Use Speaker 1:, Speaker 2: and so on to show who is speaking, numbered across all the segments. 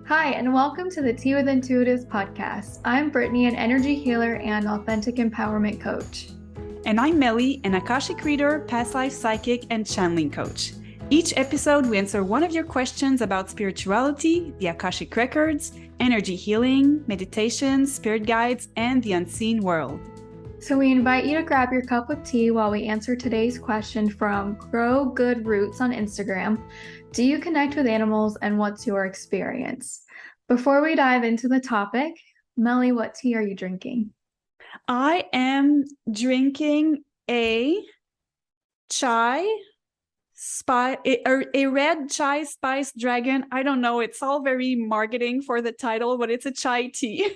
Speaker 1: Hi, and welcome to the Tea with Intuitives podcast. I'm Brittany, an energy healer and authentic empowerment coach.
Speaker 2: And I'm Meli, an Akashic reader, past life psychic, and channeling coach. Each episode, we answer one of your questions about spirituality, the Akashic Records, energy healing, meditation, spirit guides, and the unseen world.
Speaker 1: So we invite you to grab your cup of tea while we answer today's question from Grow Good Roots on Instagram. Do you connect with animals and what's your experience? Before we dive into the topic, Meli, what tea are you drinking?
Speaker 2: I am drinking a red chai spice dragon. I don't know. It's all very marketing for the title, but it's a chai tea.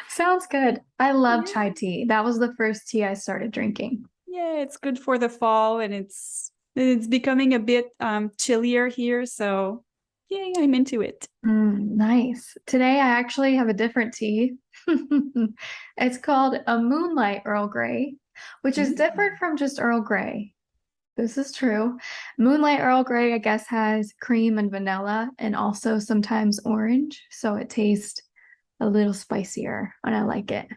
Speaker 1: Sounds good. I love chai tea. That was the first tea I started drinking.
Speaker 2: Yeah, it's good for the fall, and it's becoming a bit chillier here, so yay, I'm into it.
Speaker 1: Nice. Today I actually have a different tea. It's called a Moonlight Earl Grey, which is different from just Earl Grey. This is true. Moonlight Earl Grey, I guess, has cream and vanilla and also sometimes orange. So it tastes a little spicier and I like it.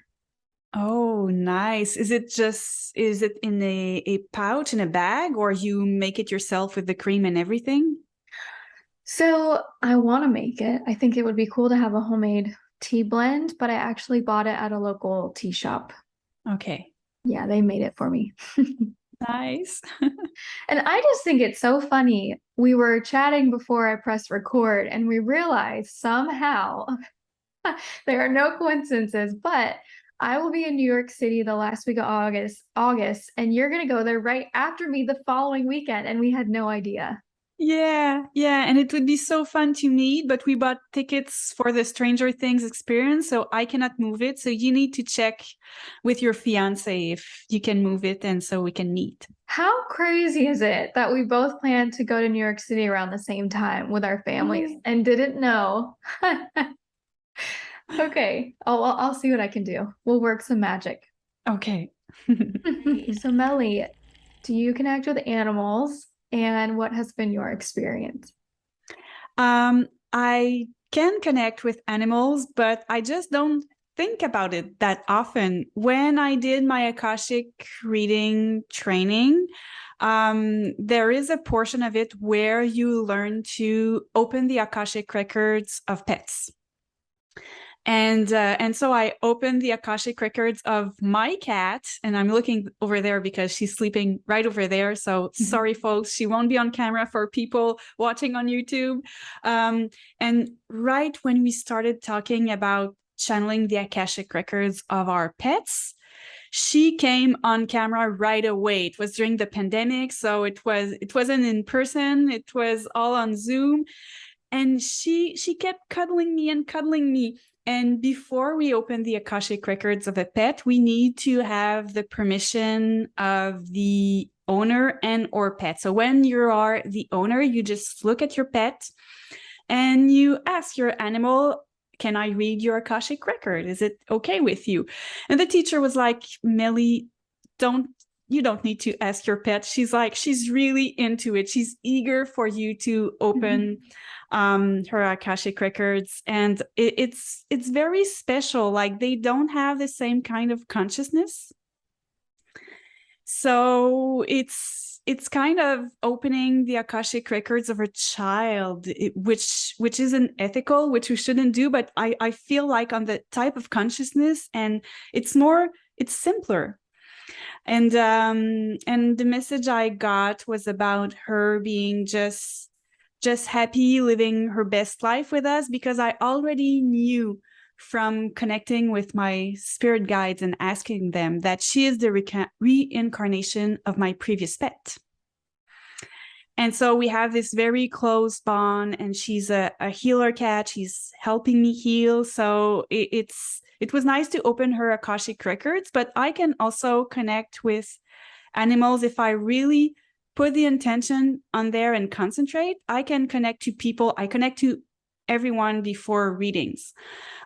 Speaker 2: Oh, nice. Is it in a pouch, in a bag, or you make it yourself with the cream and everything?
Speaker 1: So I want to make it. I think it would be cool to have a homemade tea blend, but I actually bought it at a local tea shop.
Speaker 2: Okay.
Speaker 1: Yeah, they made it for me.
Speaker 2: Nice.
Speaker 1: And I just think it's so funny. We were chatting before I pressed record, and we realized somehow there are no coincidences, but I will be in New York City the last week of August, and you're gonna go there right after me the following weekend, and we had no idea.
Speaker 2: Yeah, and it would be so fun to meet, but we bought tickets for the Stranger Things experience, so I cannot move it. So you need to check with your fiance if you can move it, and so we can meet.
Speaker 1: How crazy is it that we both planned to go to New York City around the same time with our families and didn't know? Okay, I'll see what I can do. We'll work some magic.
Speaker 2: Okay.
Speaker 1: So, Melly, do you connect with animals and what has been your experience?
Speaker 2: I can connect with animals, but I just don't think about it that often. When I did my Akashic reading training, there is a portion of it where you learn to open the Akashic records of pets. And so I opened the Akashic records of my cat, and I'm looking over there because she's sleeping right over there. So sorry, folks, she won't be on camera for people watching on YouTube. And right when we started talking about channeling the Akashic records of our pets, she came on camera right away. It was during the pandemic, so it wasn't in person. It was all on Zoom, and she kept cuddling me. And before we open the Akashic records of a pet, we need to have the permission of the owner and or pet. So when you are the owner, you just look at your pet and you ask your animal, can I read your Akashic record? Is it okay with you? And the teacher was like, Meli, you don't need to ask your pet. She's really into it. She's eager for you to open her Akashic records. And it's very special. Like, they don't have the same kind of consciousness. So it's kind of opening the Akashic records of a child, which isn't ethical, which we shouldn't do. But I feel like on the type of consciousness, and it's simpler. And the message I got was about her being just happy living her best life with us, because I already knew from connecting with my spirit guides and asking them that she is the reincarnation of my previous pet. And so we have this very close bond, and she's a healer cat. She's helping me heal. So it was nice to open her Akashic records, but I can also connect with animals if I really put the intention on there and concentrate. I can connect to people. I connect to everyone before readings.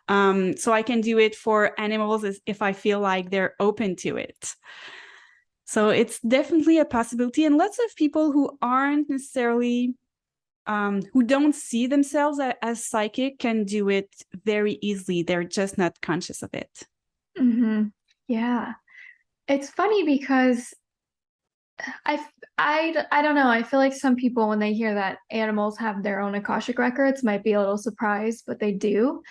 Speaker 2: So I can do it for animals if I feel like they're open to it. So it's definitely a possibility. And lots of people who aren't necessarily who don't see themselves as psychic can do it very easily. They're just not conscious of it.
Speaker 1: Mm-hmm. Yeah. It's funny because I don't know. I feel like some people, when they hear that animals have their own Akashic records, might be a little surprised, but they do.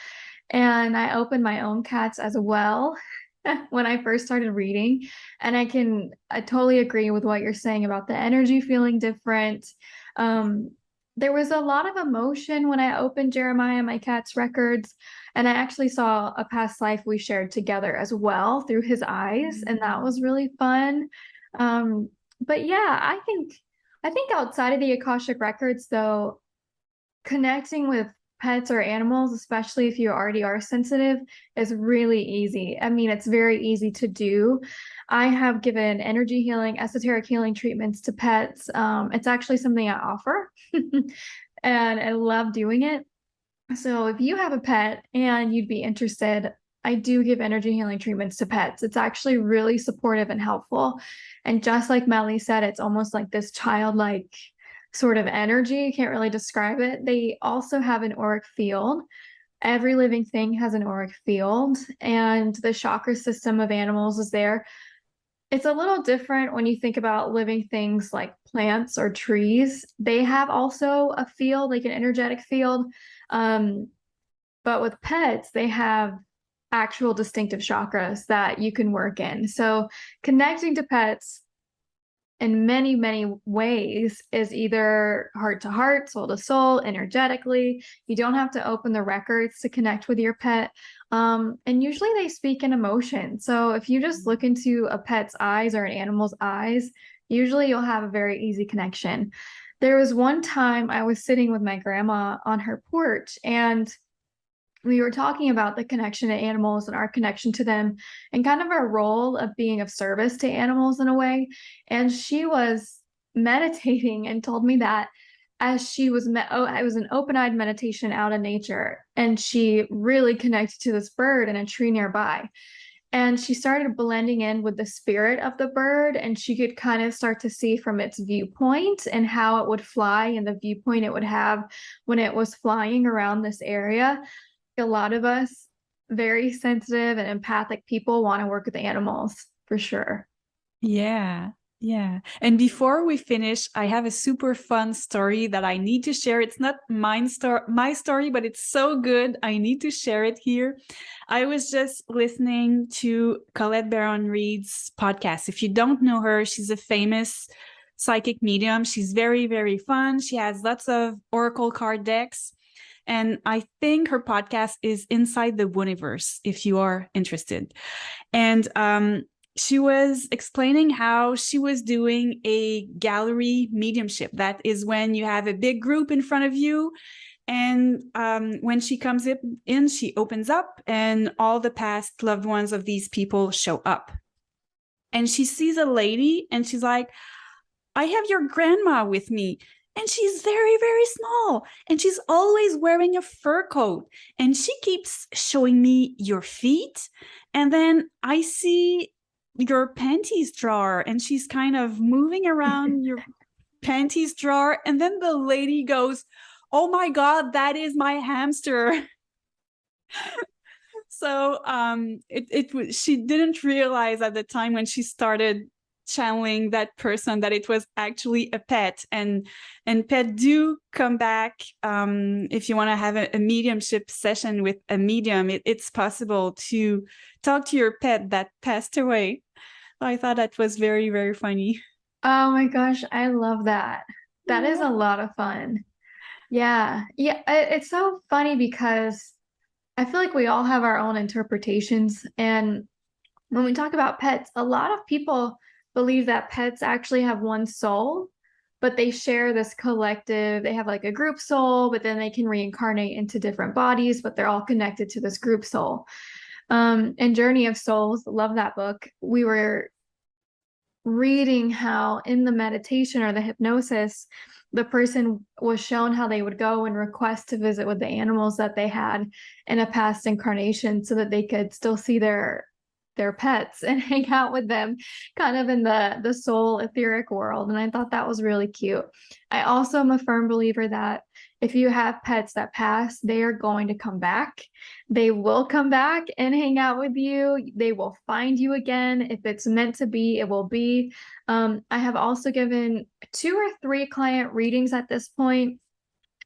Speaker 1: And I opened my own cats as well when I first started reading. And I totally agree with what you're saying about the energy feeling different. Um, there was a lot of emotion when I opened Jeremiah, my cat's records. And I actually saw a past life we shared together as well through his eyes. And that was really fun. Um, but yeah, I think outside of the Akashic records, though, connecting with pets or animals, especially if you already are sensitive, is really easy. I mean, it's very easy to do. I have given energy healing, esoteric healing treatments to pets. It's actually something I offer, and I love doing it. So if you have a pet and you'd be interested, I do give energy healing treatments to pets. It's actually really supportive and helpful. And just like Melly said, it's almost like this childlike sort of energy. Can't really describe it. They also have an auric field. Every living thing has an auric field, and the chakra system of animals is there. It's a little different when you think about living things like plants or trees. They have also a field, like an energetic field. Um, but with pets, they have actual distinctive chakras that you can work in. So connecting to pets in many, many ways is either heart to heart, soul to soul, energetically. You don't have to open the records to connect with your pet. And usually they speak in emotion. So if you just look into a pet's eyes or an animal's eyes, usually you'll have a very easy connection. There was one time I was sitting with my grandma on her porch, and we were talking about the connection to animals and our connection to them and kind of our role of being of service to animals in a way. And she was meditating and told me that as she was it was an open-eyed meditation out in nature, and she really connected to this bird in a tree nearby. And she started blending in with the spirit of the bird, and she could kind of start to see from its viewpoint and how it would fly and the viewpoint it would have when it was flying around this area. A lot of us, very sensitive and empathic people, want to work with animals for sure.
Speaker 2: Yeah. Yeah. And before we finish, I have a super fun story that I need to share. It's not my story, but it's so good. I need to share it here. I was just listening to Colette Baron-Reid's podcast. If you don't know her, she's a famous psychic medium. She's very, very fun. She has lots of oracle card decks. And I think her podcast is Inside the Universe, if you are interested. And she was explaining how she was doing a gallery mediumship. That is when you have a big group in front of you. And when she comes in, she opens up and all the past loved ones of these people show up. And she sees a lady and she's like, I have your grandma with me. And she's very, very small. And she's always wearing a fur coat. And she keeps showing me your feet. And then I see your panties drawer. And she's kind of moving around your panties drawer. And then the lady goes, oh my God, that is my hamster. So she didn't realize at the time when she started channeling that person that it was actually a pet. And pet do come back. If you want to have a mediumship session with a medium, it's possible to talk to your pet that passed away. I thought that was very, very funny.
Speaker 1: Oh my gosh, I love that. That is a lot of fun. Yeah. Yeah, it's so funny because I feel like we all have our own interpretations. And when we talk about pets, a lot of people believe that pets actually have one soul, but they share this collective, they have like a group soul, but then they can reincarnate into different bodies, but they're all connected to this group soul. And Journey of Souls, love that book. We were reading how in the meditation or the hypnosis, the person was shown how they would go and request to visit with the animals that they had in a past incarnation so that they could still see their their pets and hang out with them kind of in the soul etheric world. And I thought that was really cute. I also am a firm believer that if you have pets that pass, they are going to come back. They will come back and hang out with you. They will find you again. If it's meant to be, it will be. I have also given 2 or 3 client readings at this point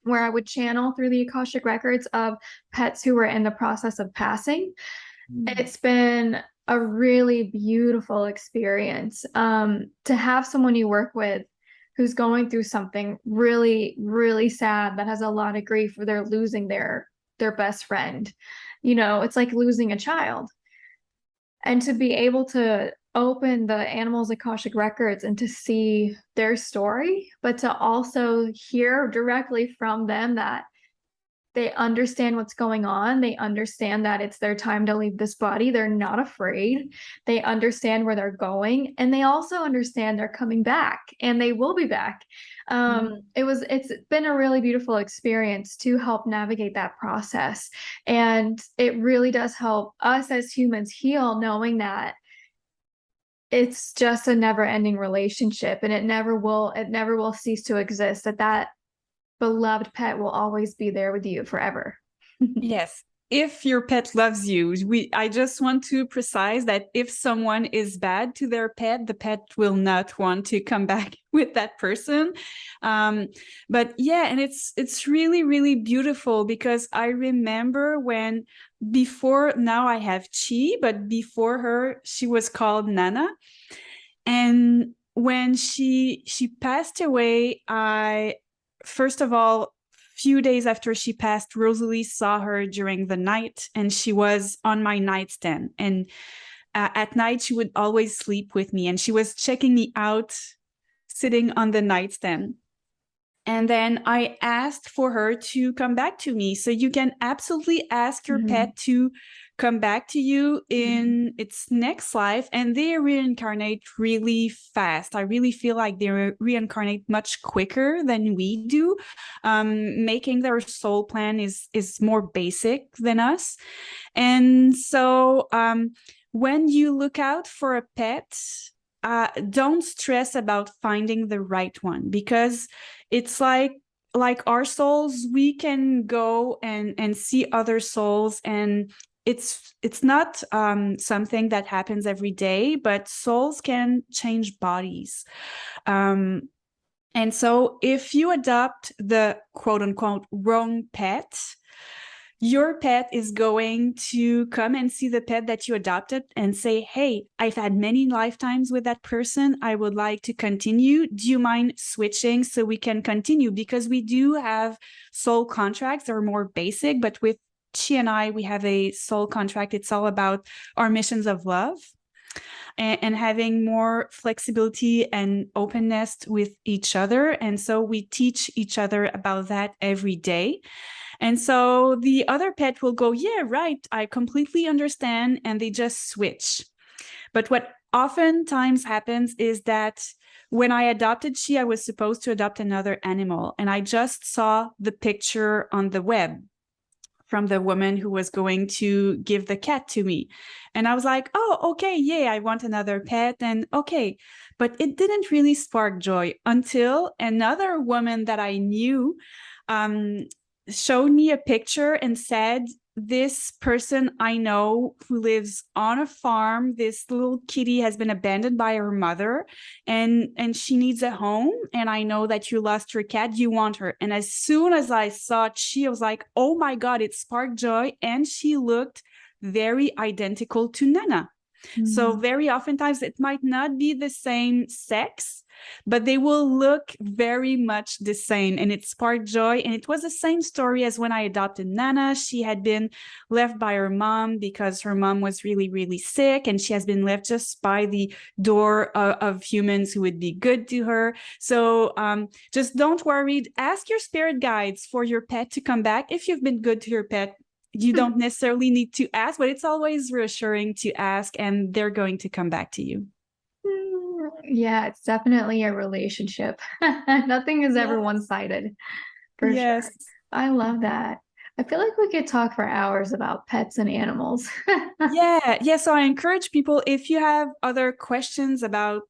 Speaker 1: where I would channel through the Akashic Records of pets who were in the process of passing. It's been a really beautiful experience to have someone you work with who's going through something really, really sad that has a lot of grief where they're losing their best friend. You know, it's like losing a child. And to be able to open the animals Akashic records and to see their story, but to also hear directly from them that they understand what's going on. They understand that it's their time to leave this body. They're not afraid. They understand where they're going. And they also understand they're coming back and they will be back. It's been a really beautiful experience to help navigate that process. And it really does help us as humans heal, knowing that it's just a never-ending relationship and it never will cease to exist, that beloved pet will always be there with you forever.
Speaker 2: Yes. If your pet loves you, I just want to precise that if someone is bad to their pet, the pet will not want to come back with that person. But yeah, and it's really, really beautiful because I remember when before, now I have Chi, but before her, she was called Nana. And when she passed away, I first of all, few days after she passed, Rosalie saw her during the night, and she was on my nightstand. And at night, she would always sleep with me, and she was checking me out, sitting on the nightstand. And then I asked for her to come back to me. So you can absolutely ask your pet to come back to you in its next life, and they reincarnate really fast. I really feel like they reincarnate much quicker than we do. Making their soul plan is more basic than us. And so when you look out for a pet, don't stress about finding the right one, because it's like our souls, we can go and see other souls, and it's not something that happens every day, but souls can change bodies. And so if you adopt the quote unquote wrong pet, your pet is going to come and see the pet that you adopted and say, hey, I've had many lifetimes with that person. I would like to continue. Do you mind switching so we can continue? Because we do have soul contracts that are more basic, but with Chi and I, we have a soul contract. It's all about our missions of love and having more flexibility and openness with each other. And so we teach each other about that every day. And so the other pet will go, yeah, right, I completely understand. And they just switch. But what oftentimes happens is that when I adopted Chi, I was supposed to adopt another animal. And I just saw the picture on the web from the woman who was going to give the cat to me. And I was like, oh, okay, yeah, I want another pet. And okay. But it didn't really spark joy until another woman that I knew showed me a picture and said, this person I know who lives on a farm, this little kitty has been abandoned by her mother, and she needs a home, and I know that you lost your cat, you want her. And as soon as I saw Chi, I was like, oh my God, it sparked joy. And she looked very identical to Nana. So very oftentimes it might not be the same sex, but they will look very much the same, and it sparked joy. And it was the same story as when I adopted Nana. She had been left by her mom because her mom was really, really sick, and she has been left just by the door of humans who would be good to her. So just don't worry. Ask your spirit guides for your pet to come back. If you've been good to your pet, you don't necessarily need to ask, but it's always reassuring to ask, and they're going to come back to you.
Speaker 1: Yeah, it's definitely a relationship. Nothing is ever
Speaker 2: Yes.
Speaker 1: one-sided, for sure.
Speaker 2: Yes.
Speaker 1: I love that. I feel like we could talk for hours about pets and animals.
Speaker 2: Yeah. So I encourage people, if you have other questions about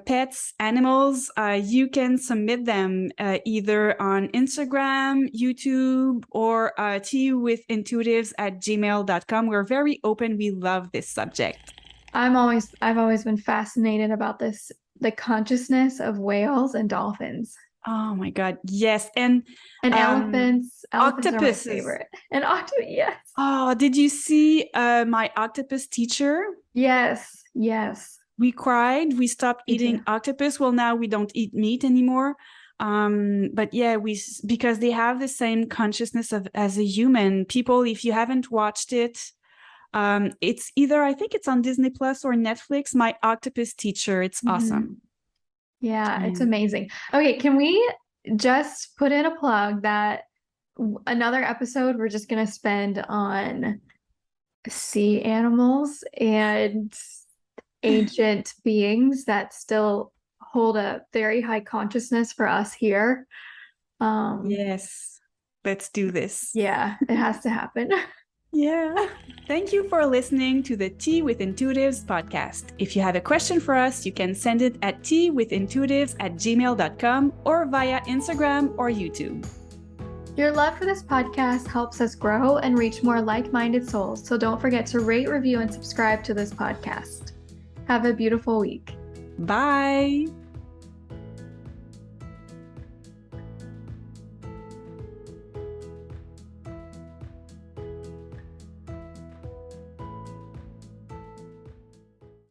Speaker 2: pets, animals, you can submit them either on Instagram, YouTube, or teawithintuitives@gmail.com. We're very open. We love this subject.
Speaker 1: I've always been fascinated about this, the consciousness of whales and dolphins.
Speaker 2: Oh my God. Yes. And
Speaker 1: And
Speaker 2: um,
Speaker 1: elephants are my
Speaker 2: octopuses.
Speaker 1: favorite. And octopus, yes.
Speaker 2: Oh, did you see my octopus teacher?
Speaker 1: Yes, yes,
Speaker 2: We cried. We stopped
Speaker 1: me too.
Speaker 2: eating octopus. Well, now we don't eat meat anymore. But yeah, because they have the same consciousness of as a human. People, if you haven't watched it, it's either I think it's on Disney Plus or Netflix. My Octopus Teacher. It's
Speaker 1: Mhm.
Speaker 2: awesome.
Speaker 1: Yeah, it's
Speaker 2: Yeah.
Speaker 1: amazing. Okay, can we just put in a plug that another episode we're just gonna spend on sea animals and ancient beings that still hold a very high consciousness for us here.
Speaker 2: Yes. Let's do this.
Speaker 1: Yeah, it has to happen.
Speaker 2: Yeah. Thank you for listening to the Tea with Intuitives podcast. If you have a question for us, you can send it at teawithintuitives@gmail.com or via Instagram or YouTube.
Speaker 1: Your love for this podcast helps us grow and reach more like-minded souls, so don't forget to rate, review, and subscribe to this podcast. Have a beautiful week.
Speaker 2: Bye.